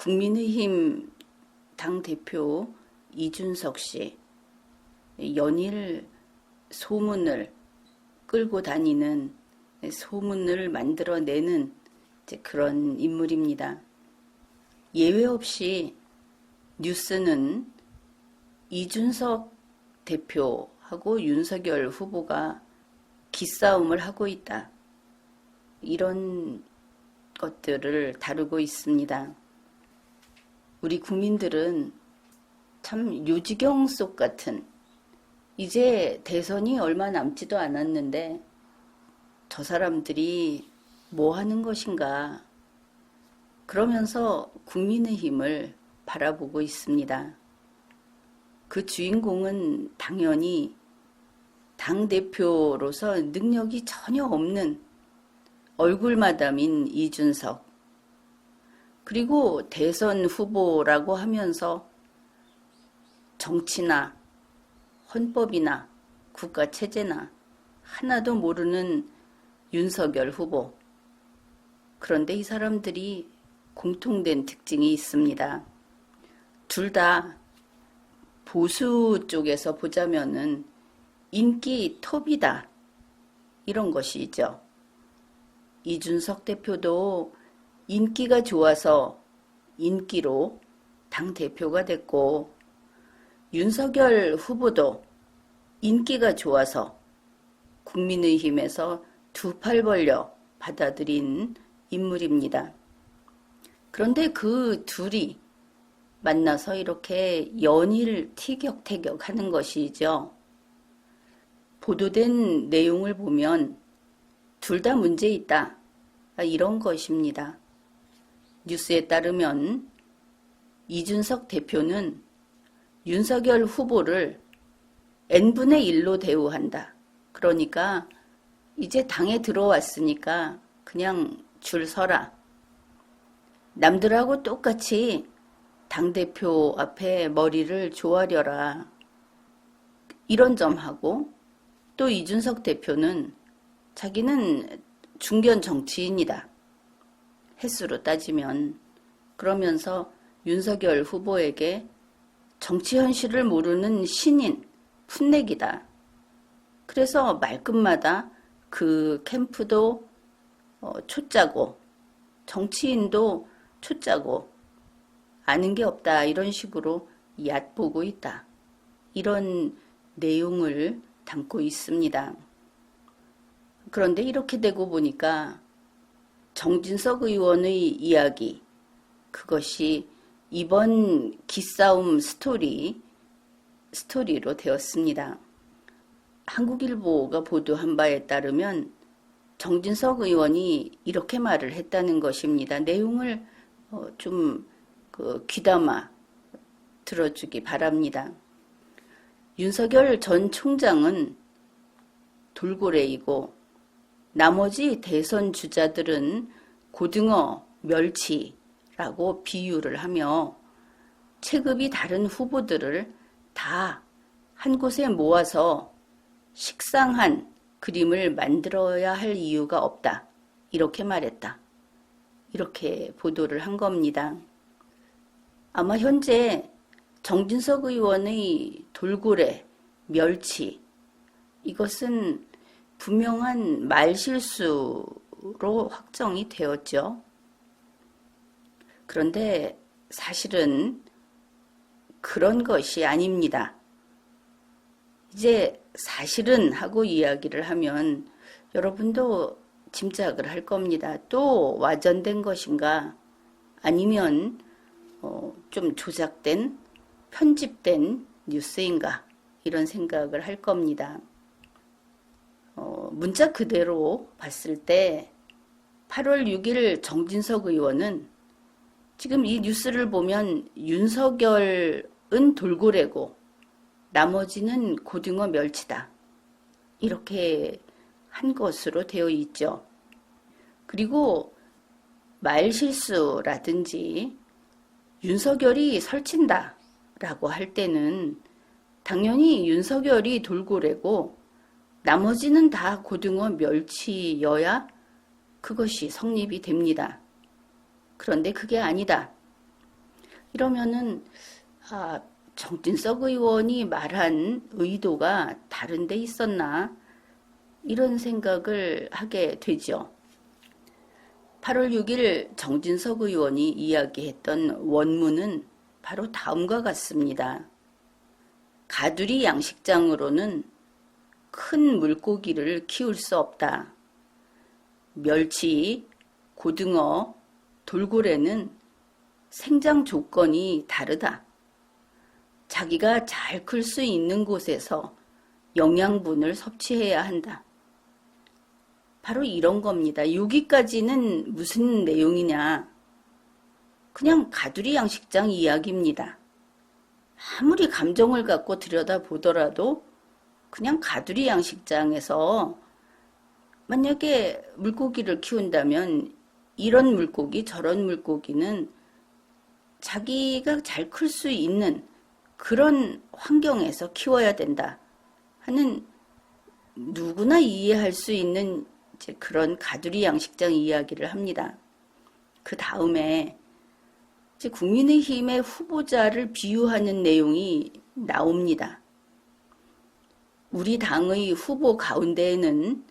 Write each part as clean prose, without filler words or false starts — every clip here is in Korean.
국민의힘 당대표 이준석 씨, 연일 소문을 끌고 다니는, 소문을 만들어내는 그런 인물입니다. 예외 없이 뉴스는 이준석 대표하고 윤석열 후보가 기싸움을 하고 있다, 이런 것들을 다루고 있습니다. 우리 국민들은 참 요지경 속 같은, 이제 대선이 얼마 남지도 않았는데 저 사람들이 뭐 하는 것인가, 그러면서 국민의힘을 바라보고 있습니다. 그 주인공은 당연히 당대표로서 능력이 전혀 없는 얼굴마담인 이준석, 그리고 대선 후보라고 하면서 정치나 헌법이나 국가체제나 하나도 모르는 윤석열 후보. 그런데 이 사람들이 공통된 특징이 있습니다. 둘 다 보수 쪽에서 보자면은 인기 톱이다, 이런 것이죠. 이준석 대표도 인기가 좋아서 인기로 당대표가 됐고, 윤석열 후보도 인기가 좋아서 국민의힘에서 두 팔 벌려 받아들인 인물입니다. 그런데 그 둘이 만나서 이렇게 연일 티격태격 하는 것이죠. 보도된 내용을 보면 둘 다 문제 있다, 이런 것입니다. 뉴스에 따르면 이준석 대표는 윤석열 후보를 n분의 1로 대우한다. 그러니까 이제 당에 들어왔으니까 그냥 줄 서라. 남들하고 똑같이 당대표 앞에 머리를 조아려라, 이런 점하고, 또 이준석 대표는 자기는 중견 정치인이다, 횟수로 따지면. 그러면서 윤석열 후보에게 정치 현실을 모르는 신인, 풋내기다. 그래서 말끝마다 그 캠프도 초짜고 정치인도 초짜고 아는 게 없다, 이런 식으로 얕보고 있다, 이런 내용을 담고 있습니다. 그런데 이렇게 되고 보니까 정진석 의원의 이야기, 그것이 이번 기싸움 스토리로 되었습니다. 한국일보가 보도한 바에 따르면 정진석 의원이 이렇게 말을 했다는 것입니다. 내용을 좀 귀담아 들어주기 바랍니다. 윤석열 전 총장은 돌고래이고 나머지 대선 주자들은 고등어, 멸치라고 비유를 하며 체급이 다른 후보들을 다 한 곳에 모아서 식상한 그림을 만들어야 할 이유가 없다, 이렇게 말했다, 이렇게 보도를 한 겁니다. 아마 현재 정진석 의원의 돌고래, 멸치, 이것은 분명한 말실수로 확정이 되었죠. 그런데 사실은 그런 것이 아닙니다. 이제 사실은 하고 이야기를 하면 여러분도 짐작을 할 겁니다. 또 와전된 것인가, 아니면 좀 조작된, 편집된 뉴스인가, 이런 생각을 할 겁니다. 문자 그대로 봤을 때 8월 6일 정진석 의원은 지금 이 뉴스를 보면 윤석열은 돌고래고 나머지는 고등어, 멸치다, 이렇게 한 것으로 되어 있죠. 그리고 말실수라든지 윤석열이 설친다 라고 할 때는 당연히 윤석열이 돌고래고 나머지는 다 고등어, 멸치여야 그것이 성립이 됩니다. 그런데 그게 아니다. 이러면은 정진석 의원이 말한 의도가 다른 데 있었나? 이런 생각을 하게 되죠. 8월 6일 정진석 의원이 이야기했던 원문은 바로 다음과 같습니다. 가두리 양식장으로는 큰 물고기를 키울 수 없다. 멸치, 고등어, 돌고래는 생장 조건이 다르다. 자기가 잘 클 수 있는 곳에서 영양분을 섭취해야 한다. 바로 이런 겁니다. 여기까지는 무슨 내용이냐? 그냥 가두리 양식장 이야기입니다. 아무리 감정을 갖고 들여다보더라도 그냥 가두리 양식장에서 만약에 물고기를 키운다면 이런 물고기 저런 물고기는 자기가 잘 클 수 있는 그런 환경에서 키워야 된다 하는 누구나 이해할 수 있는 이제 그런 가두리 양식장 이야기를 합니다. 그 다음에 이제 국민의힘의 후보자를 비유하는 내용이 나옵니다. 우리 당의 후보 가운데에는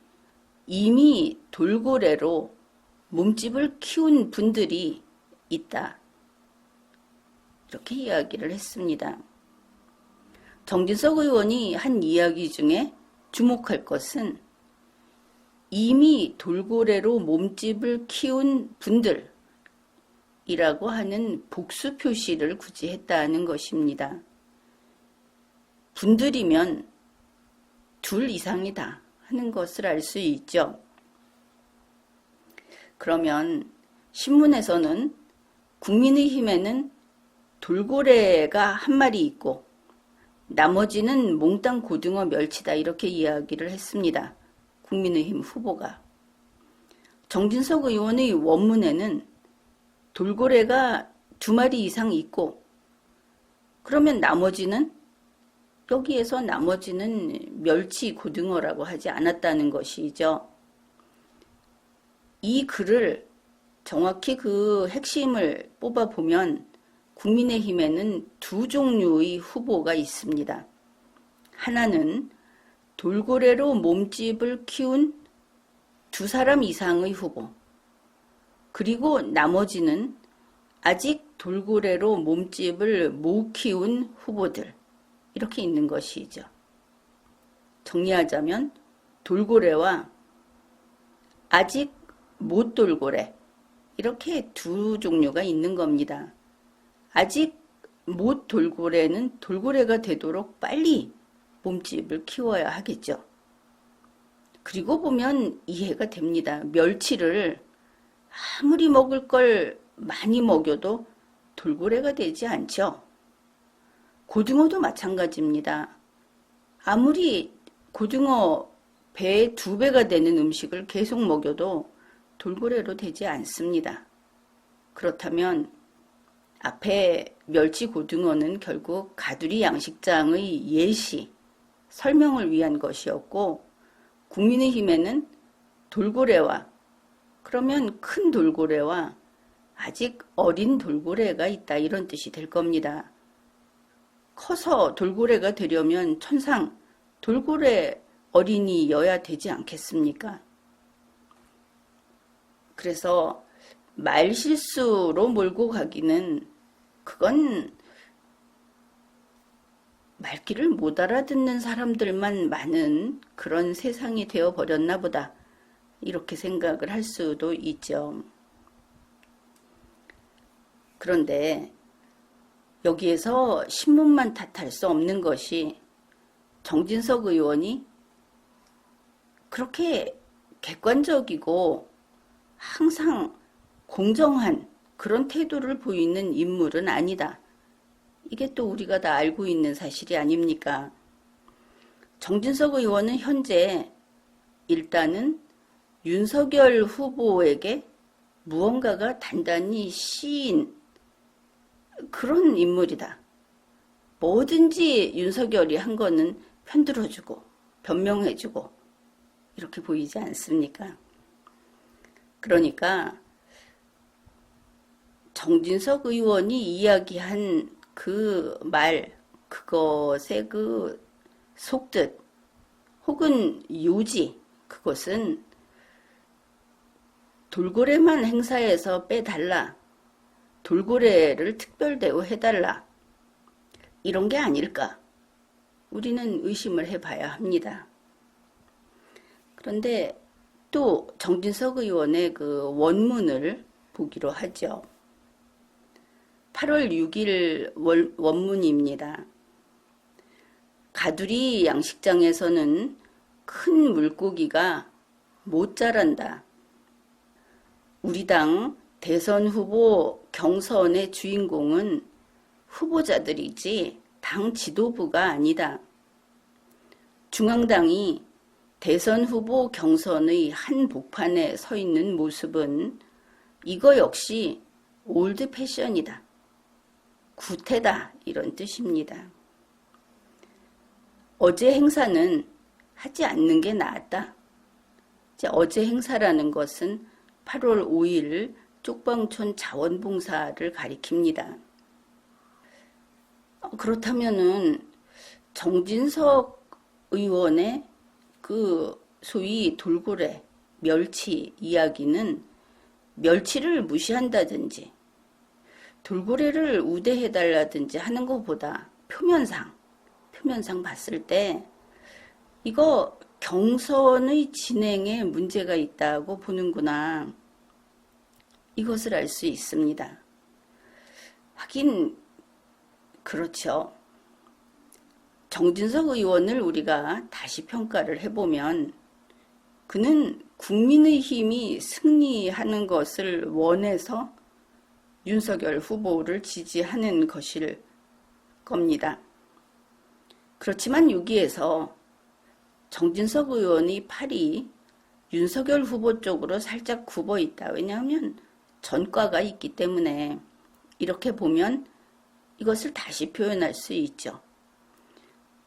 이미 돌고래로 몸집을 키운 분들이 있다. 이렇게 이야기를 했습니다. 정진석 의원이 한 이야기 중에 주목할 것은 이미 돌고래로 몸집을 키운 분들이라고 하는 복수 표시를 굳이 했다는 것입니다. 분들이면 둘 이상이다 하는 것을 알 수 있죠. 그러면 신문에서는 국민의힘에는 돌고래가 한 마리 있고 나머지는 몽땅 고등어 멸치다 이렇게 이야기를 했습니다. 국민의힘 후보가. 정진석 의원의 원문에는 돌고래가 2마리 이상 있고 그러면 나머지는 여기에서 나머지는 멸치 고등어라고 하지 않았다는 것이죠. 이 글을 정확히 그 핵심을 뽑아보면 국민의힘에는 2종류의 후보가 있습니다. 하나는 돌고래로 몸집을 키운 2사람 이상의 후보, 그리고 나머지는 아직 돌고래로 몸집을 못 키운 후보들, 이렇게 있는 것이죠. 정리하자면 돌고래와 아직 못 돌고래, 이렇게 2종류가 있는 겁니다. 아직 못 돌고래는 돌고래가 되도록 빨리 몸집을 키워야 하겠죠. 그리고 보면 이해가 됩니다. 멸치를 아무리 먹을 걸 많이 먹여도 돌고래가 되지 않죠. 고등어도 마찬가지입니다. 아무리 고등어 배의 2배가 되는 음식을 계속 먹여도 돌고래로 되지 않습니다. 그렇다면 앞에 멸치 고등어는 결국 가두리 양식장의 예시, 설명을 위한 것이었고 국민의힘에는 돌고래와 그러면 큰 돌고래와 아직 어린 돌고래가 있다 이런 뜻이 될 겁니다. 커서 돌고래가 되려면 천상 돌고래 어린이여야 되지 않겠습니까? 그래서 말실수로 몰고 가기는 그건 말귀를 못 알아듣는 사람들만 많은 그런 세상이 되어버렸나 보다 이렇게 생각을 할 수도 있죠. 그런데 여기에서 신문만 탓할 수 없는 것이 정진석 의원이 그렇게 객관적이고 항상 공정한 그런 태도를 보이는 인물은 아니다. 이게 또 우리가 다 알고 있는 사실이 아닙니까? 정진석 의원은 현재 일단은 윤석열 후보에게 무언가가 단단히 씌인 그런 인물이다. 뭐든지 윤석열이 한 거는 편들어주고 변명해주고 이렇게 보이지 않습니까? 그러니까 정진석 의원이 이야기한 그 말, 그것의 그 속뜻, 혹은 요지, 그것은 돌고래만 행사해서 빼달라, 돌고래를 특별대우 해달라, 이런 게 아닐까? 우리는 의심을 해봐야 합니다. 그런데 또 정진석 의원의 그 원문을 보기로 하죠. 8월 6일 원문입니다. 가두리 양식장에서는 큰 물고기가 못 자란다. 우리 당 대선 후보 경선의 주인공은 후보자들이지 당 지도부가 아니다. 중앙당이 대선 후보 경선의 한복판에 서 있는 모습은 이거 역시 올드 패션이다. 구태다, 이런 뜻입니다. 어제 행사는 하지 않는 게 나았다. 어제 행사라는 것은 8월 5일 쪽방촌 자원봉사를 가리킵니다. 그렇다면은 정진석 의원의 그 소위 돌고래, 멸치 이야기는 멸치를 무시한다든지 돌고래를 우대해달라든지 하는 것보다 표면상 봤을 때 이거 경선의 진행에 문제가 있다고 보는구나. 이것을 알 수 있습니다. 하긴 그렇죠. 정진석 의원을 우리가 다시 평가를 해보면 그는 국민의힘이 승리하는 것을 원해서 윤석열 후보를 지지하는 것일 겁니다. 그렇지만 여기에서 정진석 의원의 팔이 윤석열 후보 쪽으로 살짝 굽어 있다. 왜냐하면 전과가 있기 때문에 이렇게 보면 이것을 다시 표현할 수 있죠.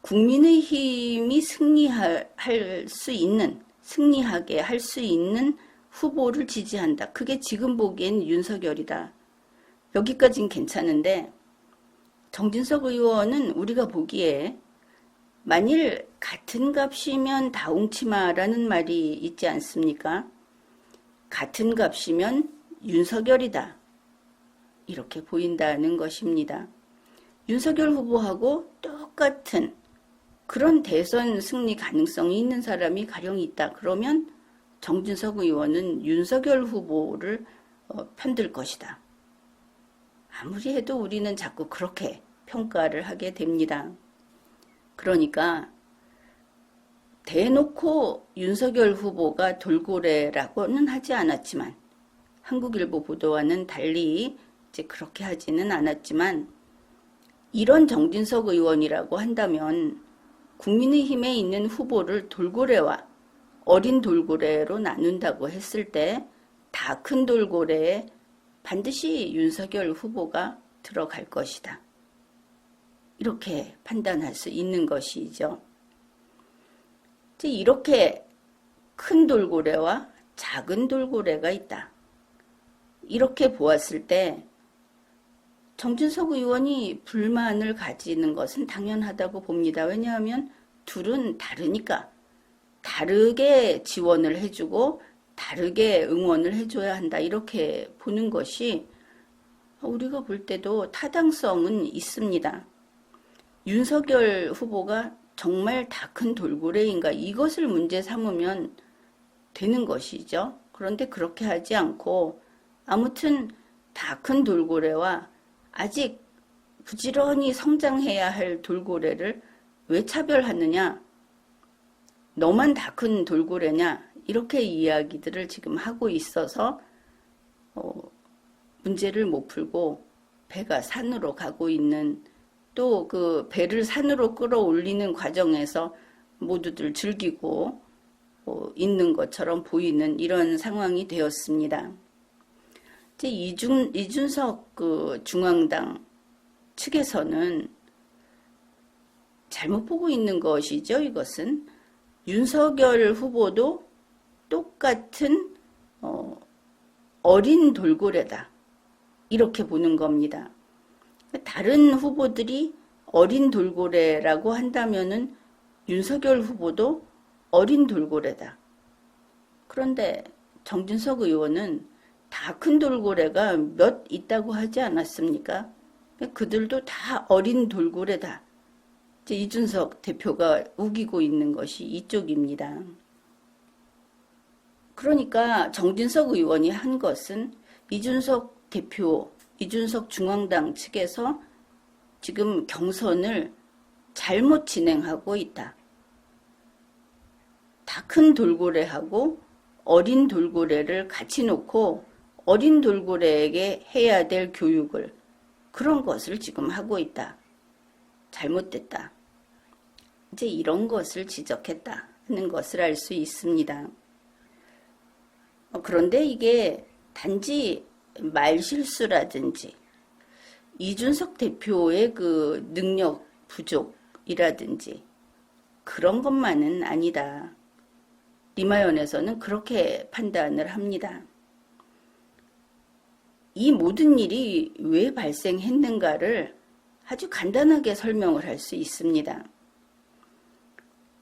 국민의힘이 승리하게 할 수 있는 후보를 지지한다. 그게 지금 보기엔 윤석열이다. 여기까지는 괜찮은데 정진석 의원은 우리가 보기에 만일 같은 값이면 다웅치마라는 말이 있지 않습니까? 같은 값이면 윤석열이다. 이렇게 보인다는 것입니다. 윤석열 후보하고 똑같은 그런 대선 승리 가능성이 있는 사람이 가령 있다. 그러면 정진석 의원은 윤석열 후보를 편들 것이다. 아무리 해도 우리는 자꾸 그렇게 평가를 하게 됩니다. 그러니까 대놓고 윤석열 후보가 돌고래라고는 하지 않았지만 한국일보 보도와는 달리 이제 그렇게 하지는 않았지만 이런 정진석 의원이라고 한다면 국민의힘에 있는 후보를 돌고래와 어린 돌고래로 나눈다고 했을 때 다 큰 돌고래에 반드시 윤석열 후보가 들어갈 것이다. 이렇게 판단할 수 있는 것이죠. 이렇게 큰 돌고래와 작은 돌고래가 있다. 이렇게 보았을 때 정진석 의원이 불만을 가지는 것은 당연하다고 봅니다. 왜냐하면 둘은 다르니까 다르게 지원을 해주고 다르게 응원을 해줘야 한다. 이렇게 보는 것이 우리가 볼 때도 타당성은 있습니다. 윤석열 후보가 정말 다 큰 돌고래인가 이것을 문제 삼으면 되는 것이죠. 그런데 그렇게 하지 않고 아무튼 다 큰 돌고래와 아직 부지런히 성장해야 할 돌고래를 왜 차별하느냐? 너만 다 큰 돌고래냐? 이렇게 이야기들을 지금 하고 있어서 문제를 못 풀고 배가 산으로 가고 있는 또 그 배를 산으로 끌어올리는 과정에서 모두들 즐기고 있는 것처럼 보이는 이런 상황이 되었습니다. 이제 이준석 그 중앙당 측에서는 잘못 보고 있는 것이죠. 이것은 윤석열 후보도 똑같은 어린 돌고래다. 이렇게 보는 겁니다. 다른 후보들이 어린 돌고래라고 한다면은 윤석열 후보도 어린 돌고래다. 그런데 정진석 의원은 다 큰 돌고래가 몇 있다고 하지 않았습니까? 그들도 다 어린 돌고래다. 이제 이준석 대표가 우기고 있는 것이 이쪽입니다. 그러니까 정진석 의원이 한 것은 이준석 대표, 이준석 중앙당 측에서 지금 경선을 잘못 진행하고 있다. 다 큰 돌고래하고 어린 돌고래를 같이 놓고 어린 돌고래에게 해야 될 교육을 그런 것을 지금 하고 있다. 잘못됐다. 이제 이런 것을 지적했다 하는 것을 알 수 있습니다. 그런데 이게 단지 말실수라든지 이준석 대표의 그 능력 부족이라든지 그런 것만은 아니다. 리마연에서는 그렇게 판단을 합니다. 이 모든 일이 왜 발생했는가를 아주 간단하게 설명을 할 수 있습니다.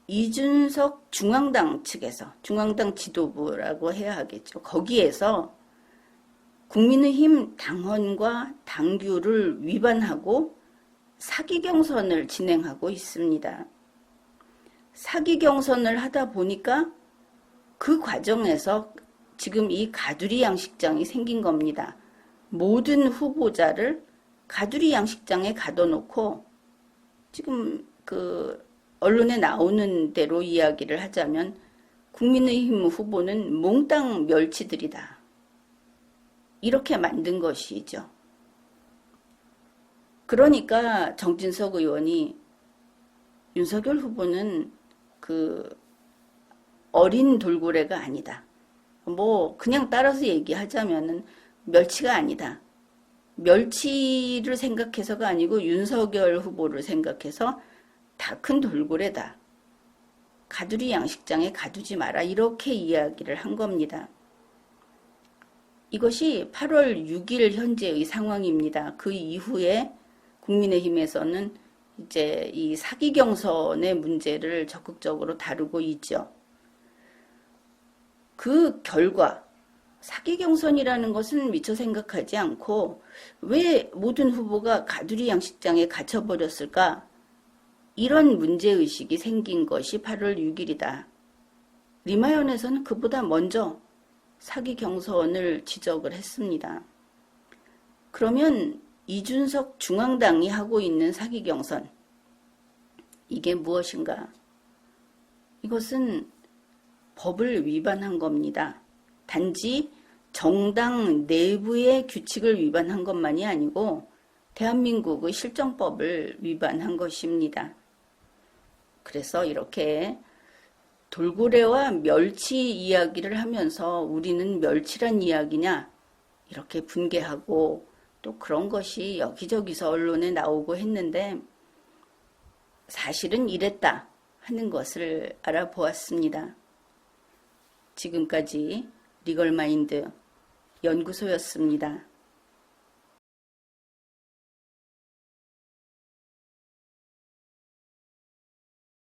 이준석 중앙당 측에서, 중앙당 지도부라고 해야 하겠죠. 거기에서 국민의힘 당헌과 당규를 위반하고 사기 경선을 진행하고 있습니다. 사기 경선을 하다 보니까 그 과정에서 지금 이 가두리 양식장이 생긴 겁니다. 모든 후보자를 가두리 양식장에 가둬놓고 지금 그 언론에 나오는 대로 이야기를 하자면 국민의힘 후보는 몽땅 멸치들이다. 이렇게 만든 것이죠. 그러니까 정진석 의원이 윤석열 후보는 그 어린 돌고래가 아니다. 뭐 그냥 따라서 얘기하자면은 멸치가 아니다. 멸치를 생각해서가 아니고 윤석열 후보를 생각해서 다 큰 돌고래다. 가두리 양식장에 가두지 마라. 이렇게 이야기를 한 겁니다. 이것이 8월 6일 현재의 상황입니다. 그 이후에 국민의힘에서는 이제 이 사기 경선의 문제를 적극적으로 다루고 있죠. 그 결과 사기 경선이라는 것은 미처 생각하지 않고 왜 모든 후보가 가두리 양식장에 갇혀버렸을까? 이런 문제의식이 생긴 것이 8월 6일이다. 리마연에서는 그보다 먼저 사기 경선을 지적을 했습니다. 그러면 이준석 중앙당이 하고 있는 사기 경선, 이게 무엇인가? 이것은 법을 위반한 겁니다. 단지 정당 내부의 규칙을 위반한 것만이 아니고 대한민국의 실정법을 위반한 것입니다. 그래서 이렇게 돌고래와 멸치 이야기를 하면서 우리는 멸치란 이야기냐 이렇게 분개하고 또 그런 것이 여기저기서 언론에 나오고 했는데 사실은 이랬다 하는 것을 알아보았습니다. 지금까지 리걸마인드 연구소였습니다.